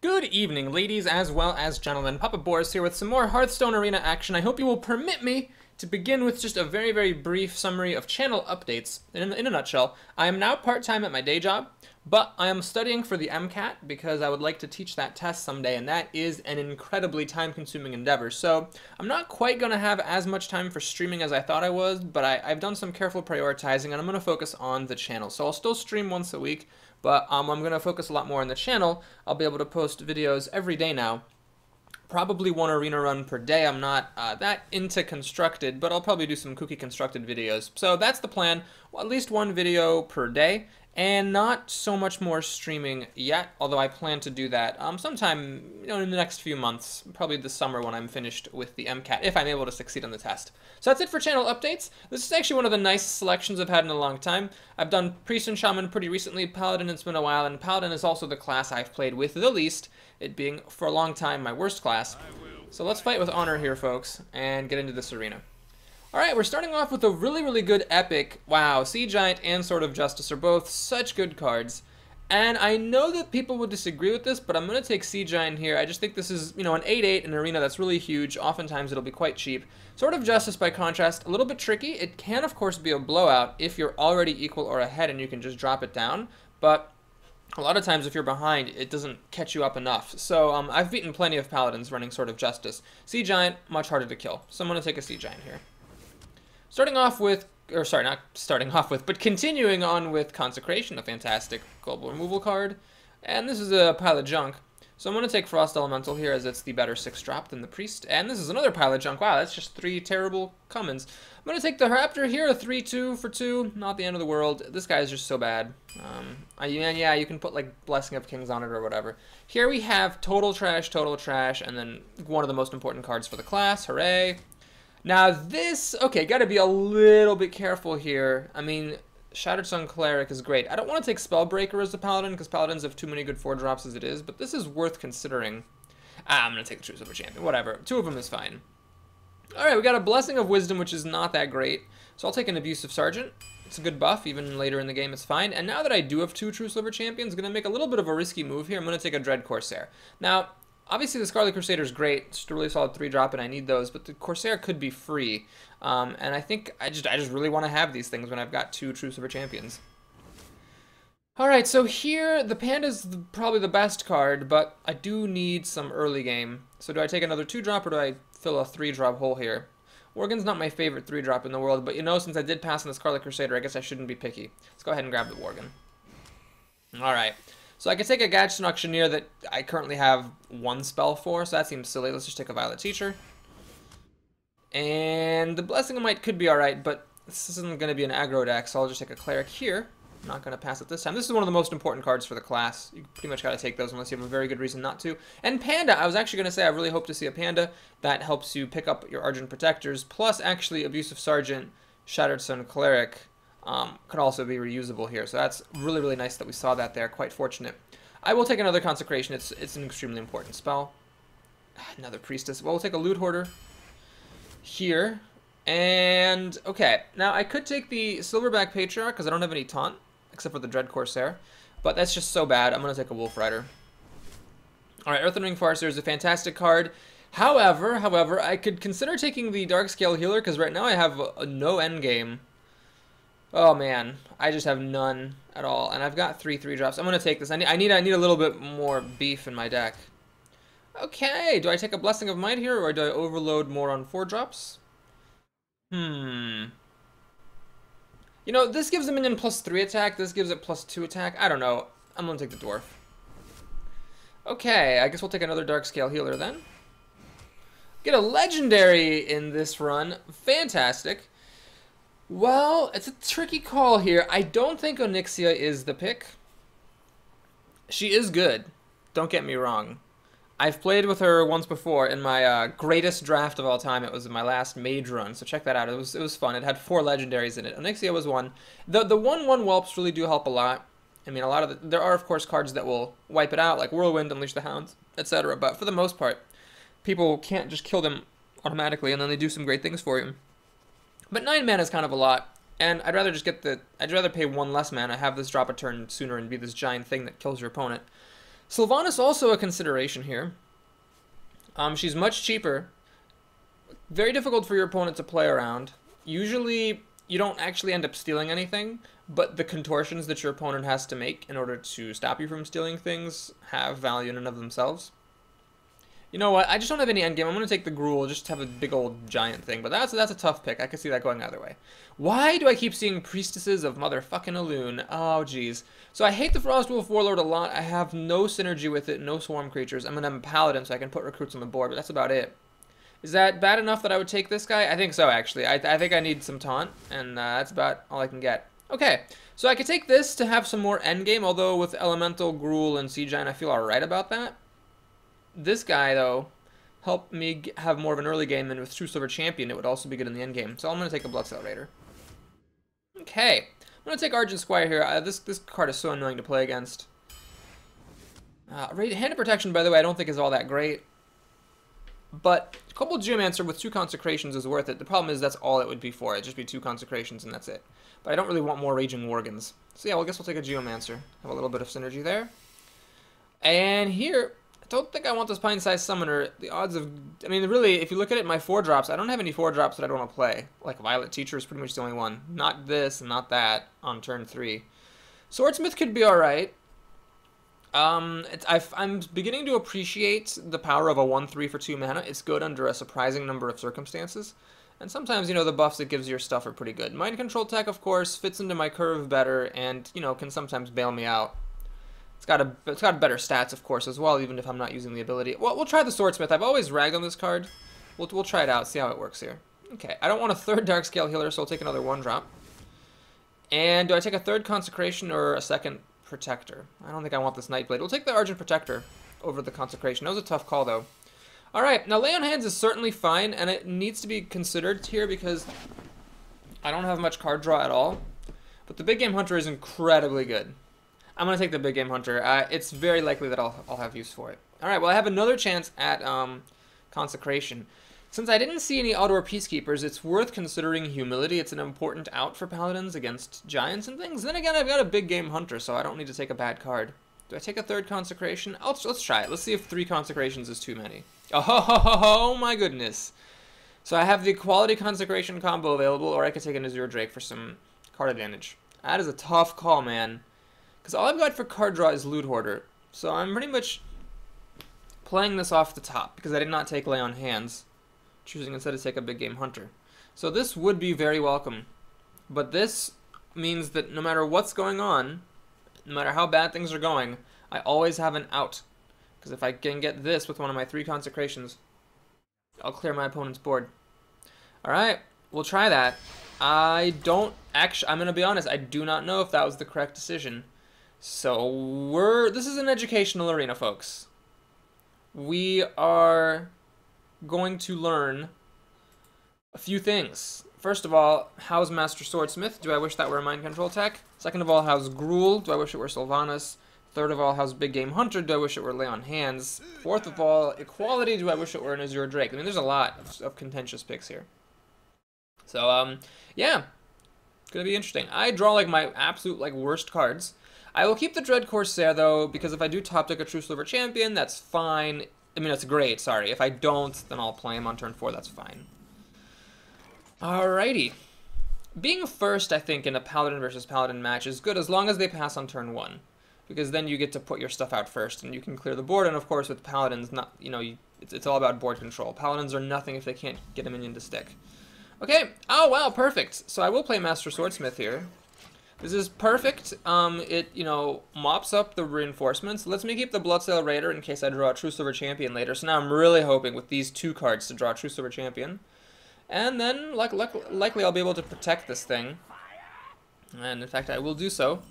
Good evening, ladies as well as gentlemen. Papa Boris here with some more Hearthstone Arena action. I hope you will permit me to begin with just a very brief summary of channel updates. In a nutshell, I am now part-time at my day job, but I am studying for the MCAT because I would like to teach that test someday, and that is an incredibly time-consuming endeavor. So I'm not quite going to have as much time for streaming as I thought I was, but I've done some careful prioritizing, and I'm going to focus on the channel. So I'll still stream once a week, but I'm going to focus a lot more on the channel. I'll be able to post videos every day now. Probably one arena run per day. I'm not that into constructed, but I'll probably do some kooky constructed videos. So that's the plan. Well, at least one video per day, and not so much more streaming yet, although I plan to do that sometime in the next few months, probably this summer when I'm finished with the MCAT, if I'm able to succeed on the test. So that's it for channel updates. This is actually one of the nicest selections I've had in a long time. I've done Priest and Shaman pretty recently. Paladin, it's been a while, and Paladin is also the class I've played with the least, it being for a long time my worst class. So let's fight with honor here, folks, and get into this arena. Alright, we're starting off with a really good epic. Wow, Sea Giant and Sword of Justice are both such good cards. And I know that people would disagree with this, but I'm going to take Sea Giant here. I just think this is, an 8/8 in an arena that's really huge. Oftentimes it'll be quite cheap. Sword of Justice, by contrast, a little bit tricky. It can, of course, be a blowout if you're already equal or ahead and you can just drop it down. But a lot of times if you're behind, it doesn't catch you up enough. So I've beaten plenty of Paladins running Sword of Justice. Sea Giant, much harder to kill. So I'm going to take a Sea Giant here. Starting off with, or sorry, not starting off with, but continuing on with Consecration, a fantastic global removal card. And this is a pile of junk. So I'm going to take Frost Elemental here as it's the better 6-drop than the Priest. And this is another pile of junk. Wow, that's just 3 terrible commons. I'm going to take the Raptor here, a 3/2 for 2. Not the end of the world. This guy is just so bad. Yeah, you can put like Blessing of Kings on it or whatever. Here we have Total Trash, and then one of the most important cards for the class. Hooray. Now this, okay, gotta be a little bit careful here. I mean, Shattered Sun Cleric is great. I don't want to take Spellbreaker as a Paladin, because Paladins have too many good 4-drops as it is, but this is worth considering. I'm gonna take the True Silver Champion, whatever. 2 of them is fine. Alright, we got a Blessing of Wisdom, which is not that great, so I'll take an Abusive Sergeant. It's a good buff, even later in the game it's fine. And now that I do have 2 True Silver Champions, I'm gonna make a little bit of a risky move here. I'm gonna take a Dread Corsair. Now, obviously, the Scarlet Crusader is great. It's just a really solid 3-drop, and I need those. But the Corsair could be free, and I think I just really want to have these things when I've got 2 True Silver Champions. All right, so here the Panda's probably the best card, but I do need some early game. So do I take another 2-drop, or do I fill a 3-drop hole here? Worgen's not my favorite 3-drop in the world, but since I did pass on the Scarlet Crusader, I guess I shouldn't be picky. Let's go ahead and grab the Worgen. All right. So I could take a Gadsden Auctioneer that I currently have 1 spell for, so that seems silly. Let's just take a Violet Teacher. And the Blessing of Might could be alright, but this isn't going to be an aggro deck, so I'll just take a Cleric here. I'm not going to pass it this time. This is one of the most important cards for the class. You pretty much got to take those unless you have a very good reason not to. And Panda, I was actually going to say I really hope to see a Panda. That helps you pick up your Argent Protectors, plus actually Abusive Sergeant, Shattered Sun Cleric. Could also be reusable here, so that's really nice that we saw that there. Quite fortunate. I will take another Consecration. It's an extremely important spell. Another Priestess. Well, we'll take a Loot Hoarder here. And okay, now I could take the Silverback Patriarch because I don't have any taunt except for the Dread Corsair, but that's just so bad. I'm gonna take a Wolf Rider. All right, Earthen Ring Farseer is a fantastic card. However, I could consider taking the Darkscale Healer because right now I have no endgame. Oh man, I just have none at all, and I've got 3 3-drops. I'm gonna take this. I need a little bit more beef in my deck. Okay, do I take a Blessing of Might here, or do I overload more on 4-drops? This gives the minion +3 attack. This gives it +2 attack. I don't know. I'm gonna take the Dwarf. Okay, I guess we'll take another Darkscale Healer then. Get a Legendary in this run. Fantastic. Well, it's a tricky call here. I don't think Onyxia is the pick. She is good. Don't get me wrong. I've played with her once before in my greatest draft of all time. It was in my last mage run, so check that out. It was fun. It had 4 legendaries in it. Onyxia was one. The 1/1 whelps really do help a lot. I mean, there are of course cards that will wipe it out, like Whirlwind, Unleash the Hounds, etc. But for the most part, people can't just kill them automatically, and then they do some great things for you. But 9 mana is kind of a lot, and I'd rather pay 1 less mana, have this drop a turn sooner, and be this giant thing that kills your opponent. Sylvanas also a consideration here. She's much cheaper. Very difficult for your opponent to play around. Usually, you don't actually end up stealing anything, but the contortions that your opponent has to make in order to stop you from stealing things have value in and of themselves. You know what? I just don't have any endgame. I'm going to take the Gruul, just have a big old giant thing. But that's a tough pick. I can see that going either way. Why do I keep seeing Priestesses of Motherfucking Elune? Oh, jeez. So I hate the Frostwolf Warlord a lot. I have no synergy with it, no swarm creatures. I'm a Paladin, so I can put recruits on the board, but that's about it. Is that bad enough that I would take this guy? I think so, actually. I think I need some taunt, and that's about all I can get. Okay, so I could take this to have some more endgame, although with Elemental, Gruul, and Sea Giant, I feel alright about that. This guy, though, helped me have more of an early game, and with True Silver Champion, it would also be good in the end game. So I'm going to take a Bloodsail Raider. Okay, I'm going to take Argent Squire here. This card is so annoying to play against. Hand of Protection, by the way, I don't think is all that great. But a couple Geomancer with 2 Consecrations is worth it. The problem is that's all it would be for. It'd just be 2 Consecrations and that's it. But I don't really want more Raging Worgens. So yeah, well, I guess we'll take a Geomancer. Have a little bit of synergy there. And here, I don't think I want this Pine-Sized Summoner. The odds of... I mean, really, if you look at it, my 4-drops, I don't have any 4-drops that I don't want to play. Like Violet Teacher is pretty much the only one. Not this and not that on turn 3. Swordsmith could be alright. I'm beginning to appreciate the power of a 1/3 for 2 mana. It's good under a surprising number of circumstances. And sometimes, you know, the buffs it gives your stuff are pretty good. Mind Control Tech, of course, fits into my curve better and, you know, can sometimes bail me out. It's got better stats, of course, as well, even if I'm not using the ability. Well, we'll try the Swordsmith. I've always ragged on this card. We'll try it out, see how it works here. Okay, I don't want a 3rd Darkscale Healer, so I'll take another 1-drop. And do I take a 3rd Consecration or a 2nd Protector? I don't think I want this Nightblade. We'll take the Argent Protector over the Consecration. That was a tough call, though. Alright, now Lay on Hands is certainly fine, and it needs to be considered here because I don't have much card draw at all. But the Big Game Hunter is incredibly good. I'm going to take the Big Game Hunter. It's very likely that I'll have use for it. Alright, well I have another chance at Consecration. Since I didn't see any outdoor Peacekeepers, it's worth considering Humility. It's an important out for Paladins against Giants and things. Then again, I've got a Big Game Hunter, so I don't need to take a bad card. Do I take a 3rd Consecration? Let's try it. Let's see if 3 Consecrations is too many. Oh my goodness. So I have the Quality Consecration combo available, or I could take an Azure Drake for some card advantage. That is a tough call, man. Because all I've got for card draw is Loot Hoarder. So I'm pretty much playing this off the top, because I did not take Lay on Hands, choosing instead to take a Big Game Hunter. So this would be very welcome. But this means that no matter what's going on, no matter how bad things are going, I always have an out. Because if I can get this with one of my 3 Consecrations, I'll clear my opponent's board. Alright, we'll try that. I'm going to be honest, I do not know if that was the correct decision. So this is an educational arena, folks. We are going to learn a few things. First of all, how's Master Swordsmith? Do I wish that were a Mind Control Tech? Second of all, how's Gruul? Do I wish it were Sylvanas? Third of all, how's Big Game Hunter? Do I wish it were Lay on Hands? Fourth of all, Equality? Do I wish it were an Azure Drake? I mean, there's a lot of contentious picks here. So, yeah. It's gonna be interesting. I draw, like, my absolute, like, worst cards. I will keep the Dread Corsair, though, because if I do top deck a True Silver Champion, that's fine. I mean, that's great, sorry. If I don't, then I'll play him on turn 4, that's fine. Alrighty. Being first, I think, in a Paladin versus Paladin match is good as long as they pass on turn 1. Because then you get to put your stuff out first, and you can clear the board, and of course with Paladins, it's all about board control. Paladins are nothing if they can't get a minion to stick. Okay, oh wow, perfect. So I will play Master Swordsmith here. This is perfect. It, mops up the reinforcements. Lets me keep the Bloodsail Raider in case I draw a True Silver Champion later. So now I'm really hoping with these 2 cards to draw a True Silver Champion. And then, likely I'll be able to protect this thing. And in fact, I will do so.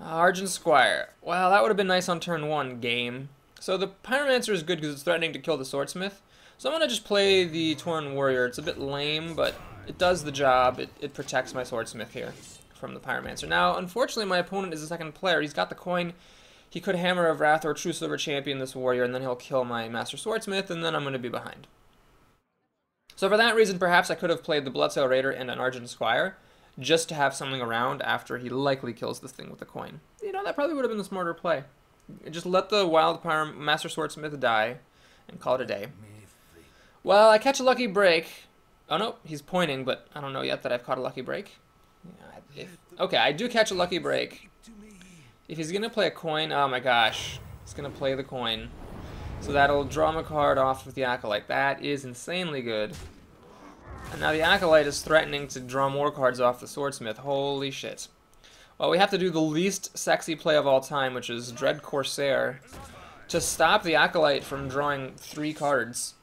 Argent Squire. Well, that would have been nice on turn 1, game. So the Pyromancer is good because it's threatening to kill the Swordsmith. So I'm going to just play the Tauren Warrior. It's a bit lame, but it does the job. It protects my Swordsmith here from the Pyromancer. Now, unfortunately, my opponent is a second player. He's got the coin. He could Hammer of Wrath or True Silver Champion this Warrior, and then he'll kill my Master Swordsmith, and then I'm going to be behind. So for that reason, perhaps I could have played the Bloodsail Raider and an Argent Squire, just to have something around after he likely kills this thing with the coin. That probably would have been the smarter play. Just let the Wild Power Master Swordsmith die and call it a day. Well, I catch a lucky break. Oh no, he's pointing, but I don't know yet that I've caught a lucky break. Okay, I do catch a lucky break. If he's gonna play a coin, oh my gosh, he's gonna play the coin. So that'll draw him a card off with the Acolyte. That is insanely good. And now the Acolyte is threatening to draw more cards off the Swordsmith. Holy shit. Well, we have to do the least sexy play of all time, which is Dread Corsair, to stop the Acolyte from drawing 3 cards.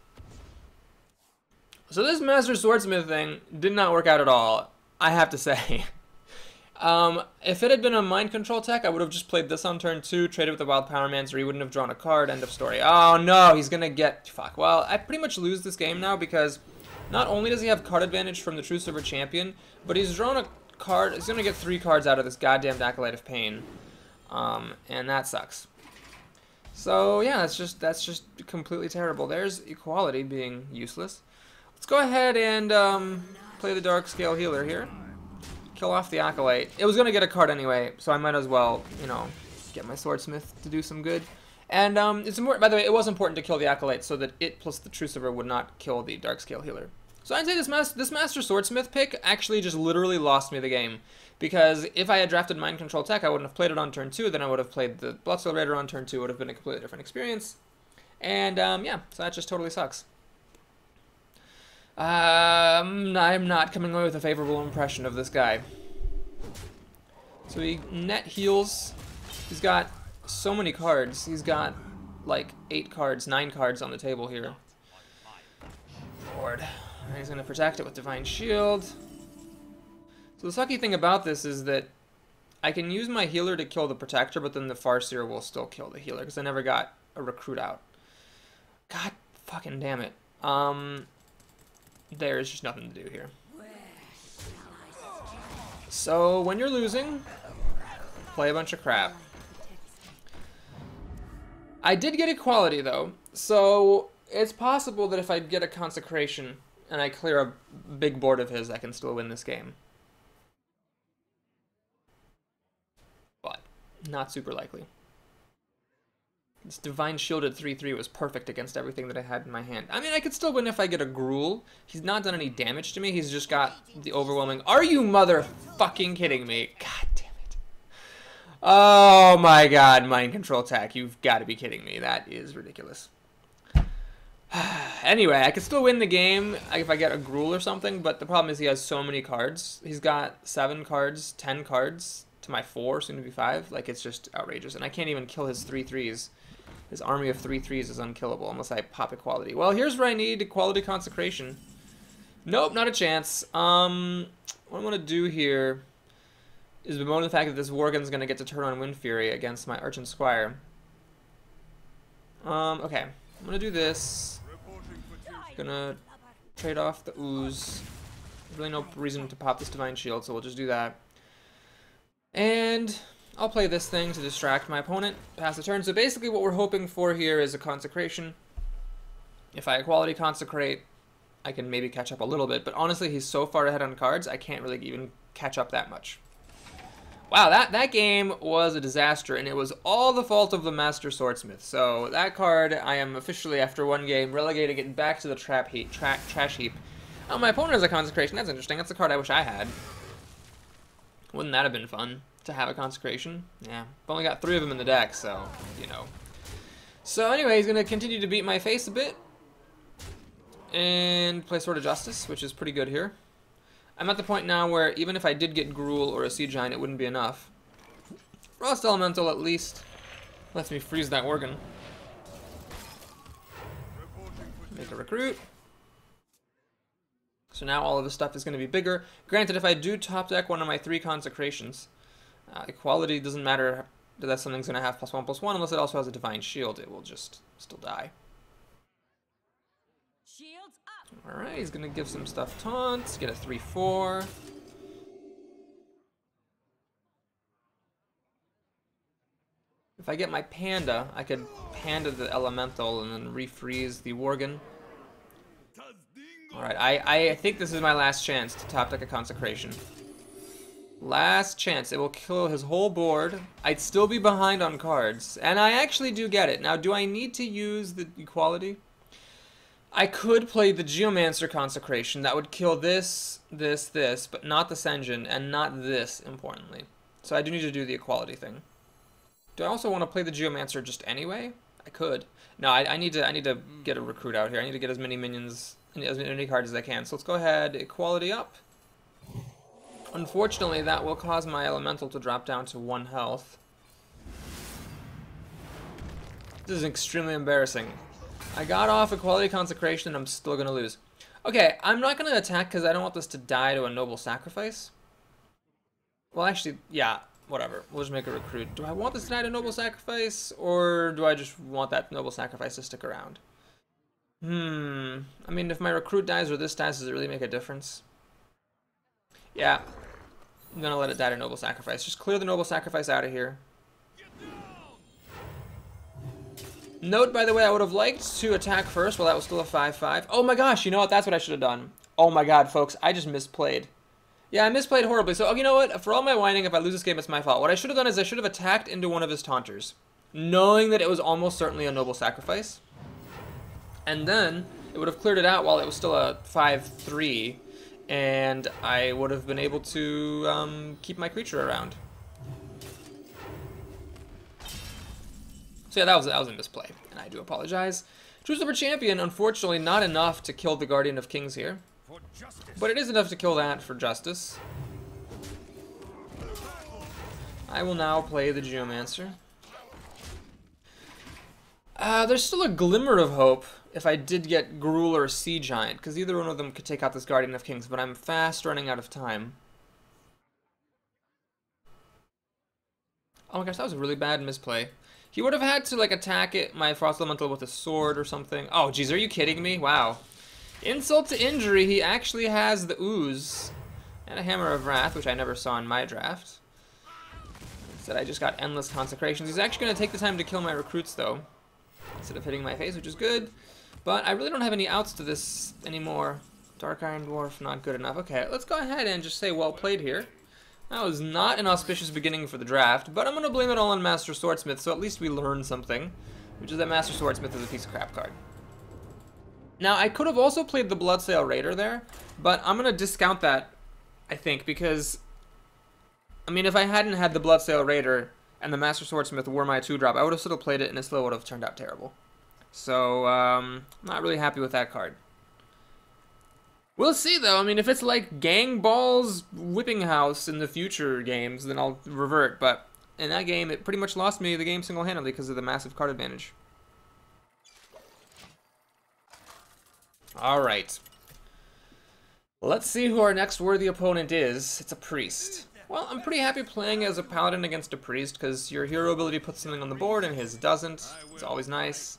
So this Master Swordsmith thing did not work out at all, I have to say. If it had been a mind control tech, I would have just played this on turn 2, traded with the Wild Power Mancer, he wouldn't have drawn a card, end of story. Oh no, he's gonna get... Fuck. Well, I pretty much lose this game now because not only does he have card advantage from the True Silver Champion, but he's drawn a card... He's gonna get 3 cards out of this goddamn Acolyte of Pain. And that sucks. So yeah, that's just completely terrible. There's Equality being useless. Let's go ahead and play the Dark Scale Healer here. Kill off the Acolyte. It was going to get a card anyway, so I might as well, you know, get my Swordsmith to do some good. And it's important, by the way, it was important to kill the Acolyte so that it plus the True Silver would not kill the Dark Scale Healer. So I'd say this Master Swordsmith pick actually just literally lost me the game. Because if I had drafted Mind Control Tech, I wouldn't have played it on turn 2, then I would have played the Bloodsteel Raider on turn 2, it would have been a completely different experience. And yeah, so that just totally sucks. I'm not coming away with a favorable impression of this guy. So he net heals. He's got so many cards. He's got like 8 cards, 9 cards on the table here. Lord. He's going to protect it with Divine Shield. So the sucky thing about this is that I can use my healer to kill the protector, but then the Farseer will still kill the healer because I never got a recruit out. God fucking damn it. There's just nothing to do here. So when you're losing, play a bunch of crap. I did get Equality though, so it's possible that if I get a Consecration and I clear a big board of his, I can still win this game. But not super likely. This Divine Shielded 3/3 was perfect against everything that I had in my hand. I mean, I could still win if I get a Gruul. He's not done any damage to me. He's just got the overwhelming... Are you motherfucking kidding me? God damn it. Oh my god, Mind Control Tech. You've got to be kidding me. That is ridiculous. Anyway, I could still win the game if I get a Gruul or something, but the problem is he has so many cards. He's got 7 cards, 10 cards to my 4, soon to be 5. Like, it's just outrageous. And I can't even kill his 3/3s. His army of 3/3s is unkillable unless I pop Equality. Well, here's where I need Equality Consecration. Nope, not a chance. What I'm going to do here is bemoan the fact that this Worgen's going to get to turn on Wind Fury against my Archon Squire. Okay. I'm going to do this. Going to trade off the Ooze. Really no reason to pop this Divine Shield, so we'll just do that. And I'll play this thing to distract my opponent, pass the turn. So basically what we're hoping for here is a Consecration. If I Equality Consecrate, I can maybe catch up a little bit, but honestly he's so far ahead on cards, I can't really even catch up that much. Wow, that game was a disaster, and it was all the fault of the Master Swordsmith. So that card, I am officially, after one game, relegating it back to the trash heap. Oh, my opponent has a Consecration. That's interesting. That's a card I wish I had. Wouldn't that have been fun, to have a Consecration? Yeah, I've only got 3 of them in the deck, so, you know. So anyway, he's going to continue to beat my face a bit. And play Sword of Justice, which is pretty good here. I'm at the point now where even if I did get Gruul or a Sea Giant, it wouldn't be enough. Frost Elemental at least lets me freeze that Worgen. Make a recruit. So now all of this stuff is going to be bigger. Granted, if I do top deck one of my 3 Consecrations, Equality doesn't matter that something's going to have +1/+1 unless it also has a Divine Shield. It will just still die. Alright, he's going to give some stuff taunts, get a 3/4. If I get my Panda, I could Panda the Elemental and then refreeze the Worgen. Alright, I think this is my last chance to top deck a Consecration. Last chance. It will kill his whole board. I'd still be behind on cards. And I actually do get it. Now, do I need to use the equality? I could play the Geomancer Consecration. That would kill this, this, but not the Senjin, and not this, importantly. So I do need to do the equality thing. Do I also want to play the Geomancer just anyway? I could. No, I need to get a recruit out here. I need to get as many minions, as many cards as I can. So let's go ahead, equality up. Unfortunately, that will cause my elemental to drop down to 1 health. This is extremely embarrassing. I got off Equality Consecration and I'm still going to lose. Okay, I'm not going to attack because I don't want this to die to a Noble Sacrifice. Well, actually, yeah, whatever. We'll just make a recruit. Do I want this to die to Noble Sacrifice, or do I just want that Noble Sacrifice to stick around? I mean, if my recruit dies or this dies, does it really make a difference? Yeah, I'm going to let it die to Noble Sacrifice. Just clear the Noble Sacrifice out of here. Note, by the way, I would have liked to attack first while that was still a 5-5. Oh my gosh, you know what? That's what I should have done. Oh my god, folks, I just misplayed. Yeah, I misplayed horribly. So, you know what? For all my whining, if I lose this game, it's my fault. What I should have done is I should have attacked into one of his taunters, knowing that it was almost certainly a Noble Sacrifice. And then it would have cleared it out while it was still a 5-3, and I would have been able to keep my creature around. So yeah, that was a misplay, and I do apologize. Choose over champion, unfortunately not enough to kill the Guardian of Kings here. But it is enough to kill that for justice. I will now play the Geomancer. There's still a glimmer of hope if I did get Gruul or Sea Giant, because either one of them could take out this Guardian of Kings, but I'm fast running out of time. Oh my gosh, that was a really bad misplay. He would have had to, like, attack it, my Frost Elemental with a sword or something. Oh, jeez, are you kidding me? Wow. Insult to injury, he actually has the Ooze and a Hammer of Wrath, which I never saw in my draft. Instead, I just got endless consecrations. He's actually going to take the time to kill my recruits, though, instead of hitting my face, which is good. But I really don't have any outs to this anymore. Dark Iron Dwarf, not good enough. Okay, let's go ahead and just say well played here. That was not an auspicious beginning for the draft, but I'm going to blame it all on Master Swordsmith, so at least we learned something, which is that Master Swordsmith is a piece of crap card. Now, I could have also played the Bloodsail Raider there, but I'm going to discount that, I think, because, I mean, if I hadn't had the Bloodsail Raider and the Master Swordsmith were my 2-drop, I would have still played it, and it still would have turned out terrible. So, not really happy with that card. We'll see, though. I mean, if it's like Gang Ball's Whipping House in the future games, then I'll revert. But in that game, it pretty much lost me the game single-handedly because of the massive card advantage. All right. Let's see who our next worthy opponent is. It's a priest. Well, I'm pretty happy playing as a paladin against a priest because your hero ability puts something on the board and his doesn't. It's always nice.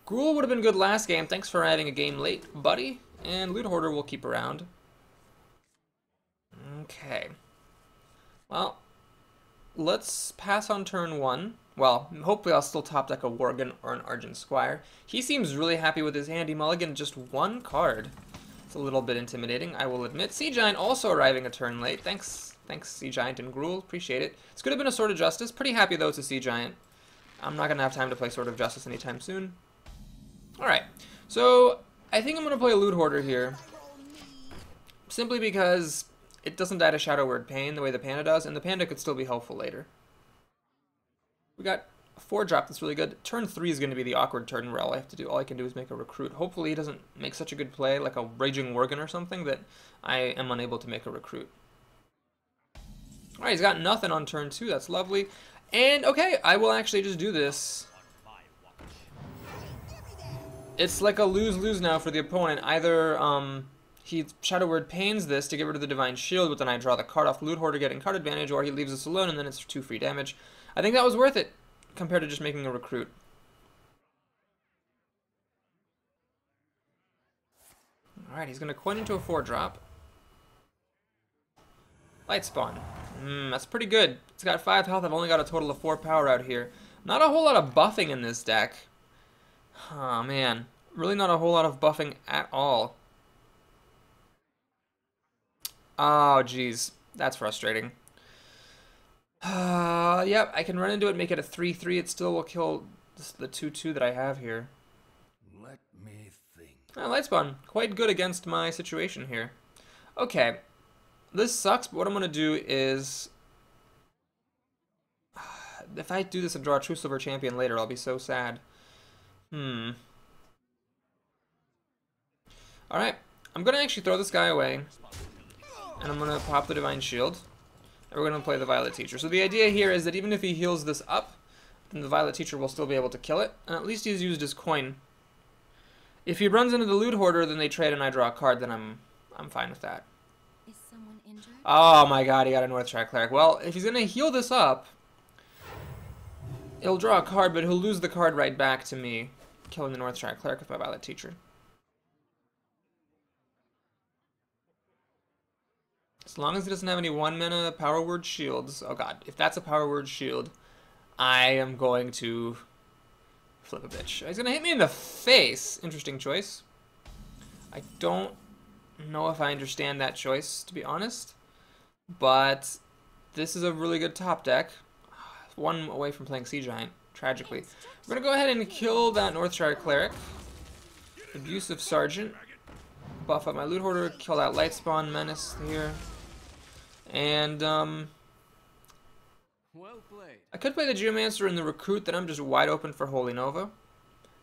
Gruul would have been good last game. Thanks for adding a game late, buddy. And Loot Hoarder will keep around. Okay. Well, let's pass on turn 1. Well, hopefully I'll still top deck a Worgen or an Argent Squire. He seems really happy with his handy mulligan, just 1 card. It's a little bit intimidating, I will admit. Sea Giant also arriving a turn late. Thanks Sea Giant and Gruul. Appreciate it. This could have been a Sword of Justice. Pretty happy, though, it's a Sea Giant. I'm not going to have time to play Sword of Justice anytime soon. Alright, so I think I'm going to play a Loot Hoarder here, simply because it doesn't die to Shadow Word Pain the way the Panda does, and the Panda could still be helpful later. We got a 4-drop that's really good. Turn 3 is going to be the awkward turn where all I can do is make a recruit. Hopefully he doesn't make such a good play, like a Raging Worgen or something, that I am unable to make a recruit. Alright, he's got nothing on turn 2, that's lovely. And, okay, I will actually just do this. It's like a lose-lose now for the opponent. Either he Shadow Word Pains this to get rid of the Divine Shield, but then I draw the card off Loot Hoarder getting card advantage, or he leaves us alone and then it's 2 free damage. I think that was worth it compared to just making a recruit. Alright, he's going to coin into a 4-drop. Light Spawn. That's pretty good. It's got 5 health. I've only got a total of 4 power out here. Not a whole lot of buffing in this deck. Oh, man. Really not a whole lot of buffing at all. Oh, jeez. That's frustrating. Yep, I can run into it, make it a 3-3. It still will kill the 2-2 that I have here. Let me think. Lightspawn, quite good against my situation here. Okay, this sucks, but what I'm going to do is... If I do this and draw a True Silver Champion later, I'll be so sad. Alright, I'm going to actually throw this guy away. And I'm going to pop the Divine Shield. And we're going to play the Violet Teacher. So the idea here is that even if he heals this up, then the Violet Teacher will still be able to kill it. And at least he's used his coin. If he runs into the Loot Hoarder, then they trade and I draw a card, then I'm fine with that. Is someone injured? Oh my god, he got a Northshire Cleric. Well, if he's going to heal this up, he'll draw a card, but he'll lose the card right back to me, killing the Northshire Cleric with my Violet Teacher. As long as he doesn't have any 1-mana Power Word shields. Oh god, if that's a Power Word shield, I am going to flip a bitch. He's going to hit me in the face. Interesting choice. I don't know if I understand that choice, to be honest. But this is a really good top deck. One away from playing Sea Giant, tragically. We're going to go ahead and kill that Northshire Cleric. Abusive Sergeant. Buff up my Loot Hoarder, kill that Lightspawn Menace here. And, Well played. I could play the Geomancer and the Recruit, then I'm just wide open for Holy Nova.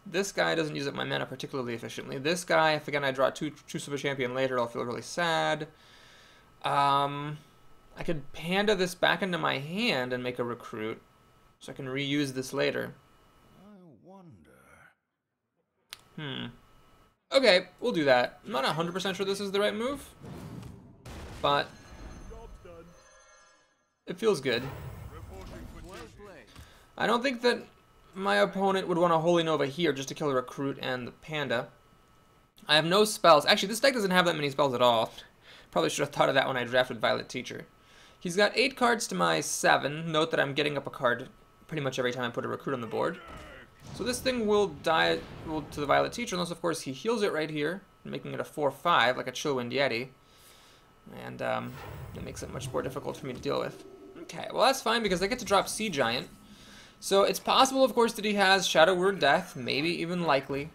This guy doesn't use up my mana particularly efficiently. This guy, if again I draw two Silver Champion later, I'll feel really sad. I could Panda this back into my hand and make a Recruit, so I can reuse this later. I wonder. Okay, we'll do that. I'm not 100% sure this is the right move, but it feels good. Well played. I don't think that my opponent would want a Holy Nova here just to kill the Recruit and the Panda. I have no spells. Actually, this deck doesn't have that many spells at all. Probably should have thought of that when I drafted Violet Teacher. He's got 8 cards to my 7. Note that I'm getting up a card pretty much every time I put a Recruit on the board. So this thing will die to the Violet Teacher, unless of course he heals it right here, making it a 4-5, like a Chillwind Yeti. And that makes it much more difficult for me to deal with. Okay, well that's fine because I get to drop Sea Giant. So it's possible, of course, that he has Shadow Word Death, maybe even likely.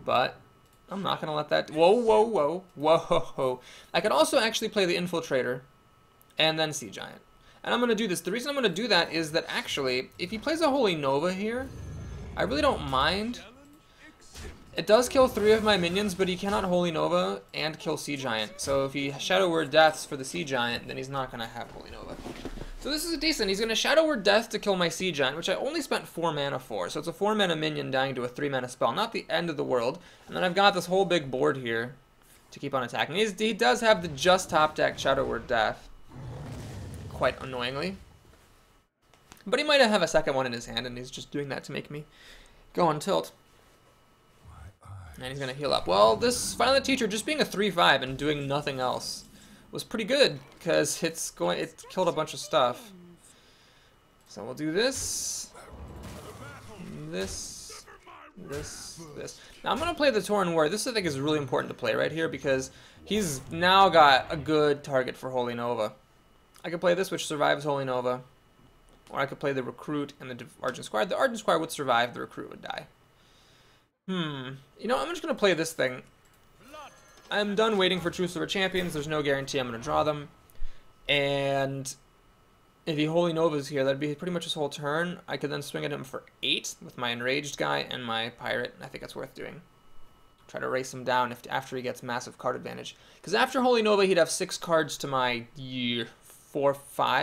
But I'm not going to let that... Whoa, whoa, whoa, whoa. I could also actually play the Infiltrator and then Sea Giant. And I'm going to do this. The reason I'm going to do that is that actually, if he plays a Holy Nova here, I really don't mind. It does kill 3 of my minions, but he cannot Holy Nova and kill Sea Giant. So if he Shadow Word Deaths for the Sea Giant, then he's not going to have Holy Nova. So this is decent. He's going to Shadow Word Death to kill my Sea Giant, which I only spent 4 mana for. So it's a 4 mana minion dying to a 3 mana spell. Not the end of the world. And then I've got this whole big board here to keep on attacking. He does have the just top deck Shadow Word Death. Quite annoyingly. But he might have a second one in his hand, and he's just doing that to make me go on tilt. And he's going to heal up. Well, this Violet Teacher just being a 3-5 and doing nothing else was pretty good, because it killed a bunch of stuff. So we'll do this. This. Now I'm going to play the Tauren Warrior. This I think is really important to play right here, because he's now got a good target for Holy Nova. I could play this, which survives Holy Nova. Or I could play the Recruit and the Argent Squire. The Argent Squire would survive, the Recruit would die. You know, I'm just going to play this thing. I'm done waiting for True Silver Champions. There's no guarantee I'm going to draw them. And if he Holy Novas here, that'd be pretty much his whole turn. I could then swing at him for 8 with my Enraged guy and my Pirate. I think that's worth doing. Try to race him down after he gets massive card advantage. Because after Holy Nova, he'd have 6 cards to my 4-5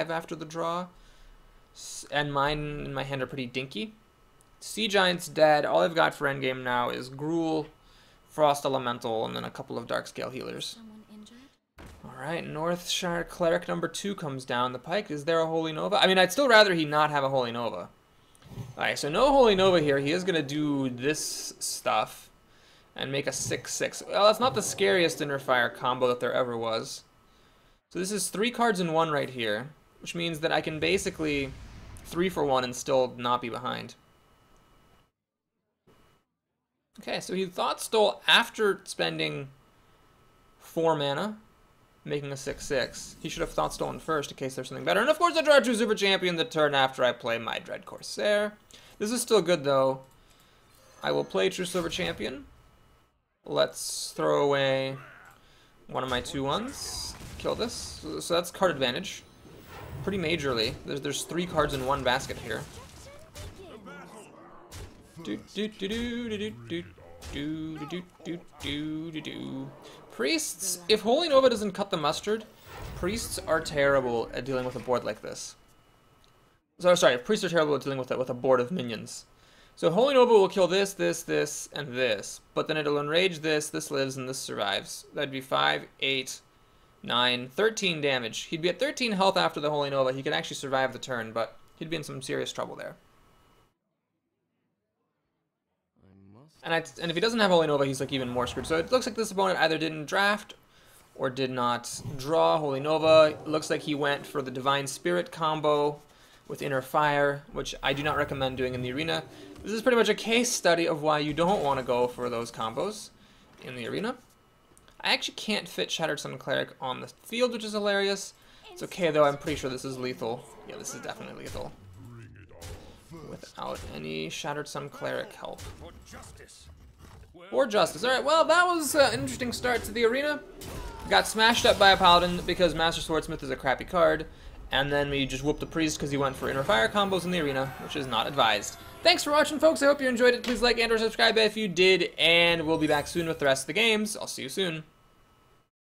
after the draw. And mine in my hand are pretty dinky. Sea Giant's dead. All I've got for endgame now is Gruul, Frost Elemental, and then a couple of Darkscale healers. Someone injured? Alright, Northshire Cleric number 2 comes down the pike. Is there a Holy Nova? I mean, I'd still rather he not have a Holy Nova. Alright, so no Holy Nova here. He is going to do this stuff and make a 6-6. Well, that's not the scariest Inner Fire combo that there ever was. So this is 3 cards in 1 right here, which means that I can basically 3 for 1 and still not be behind. Okay, so he Thought Stole after spending 4 mana, making a 6/6. He should have thought stolen first in case there's something better. And of course I draw 2 Super Champion the turn after I play my Dread Corsair. This is still good though. I will play True Silver Champion. Let's throw away one of my 2/1s. Kill this. So that's card advantage. Pretty majorly. There's 3 cards in one basket here. Priests, if Holy Nova doesn't cut the mustard, priests are terrible at dealing with a board like this. So sorry, priests are terrible at dealing with a board of minions. So Holy Nova will kill this, this, this, and this, but then it'll enrage this, this lives, and this survives. That'd be 5, 8, 9, 13 damage. He'd be at 13 health after the Holy Nova. He could actually survive the turn, but he'd be in some serious trouble there. And if he doesn't have Holy Nova, he's like even more screwed. So it looks like this opponent either didn't draft or did not draw Holy Nova. It looks like he went for the Divine Spirit combo with Inner Fire, which I do not recommend doing in the arena. This is pretty much a case study of why you don't want to go for those combos in the arena. I actually can't fit Shattered Sun Cleric on the field, which is hilarious. It's okay though, I'm pretty sure this is lethal. Yeah, this is definitely lethal. Without any Shattered Sun Cleric help. Or Justice. Alright, well, that was an interesting start to the arena. Got smashed up by a Paladin because Master Swordsmith is a crappy card. And then we just whooped the Priest because he went for Inner Fire combos in the arena, which is not advised. Thanks for watching, folks. I hope you enjoyed it. Please like and or subscribe if you did. And we'll be back soon with the rest of the games. I'll see you soon.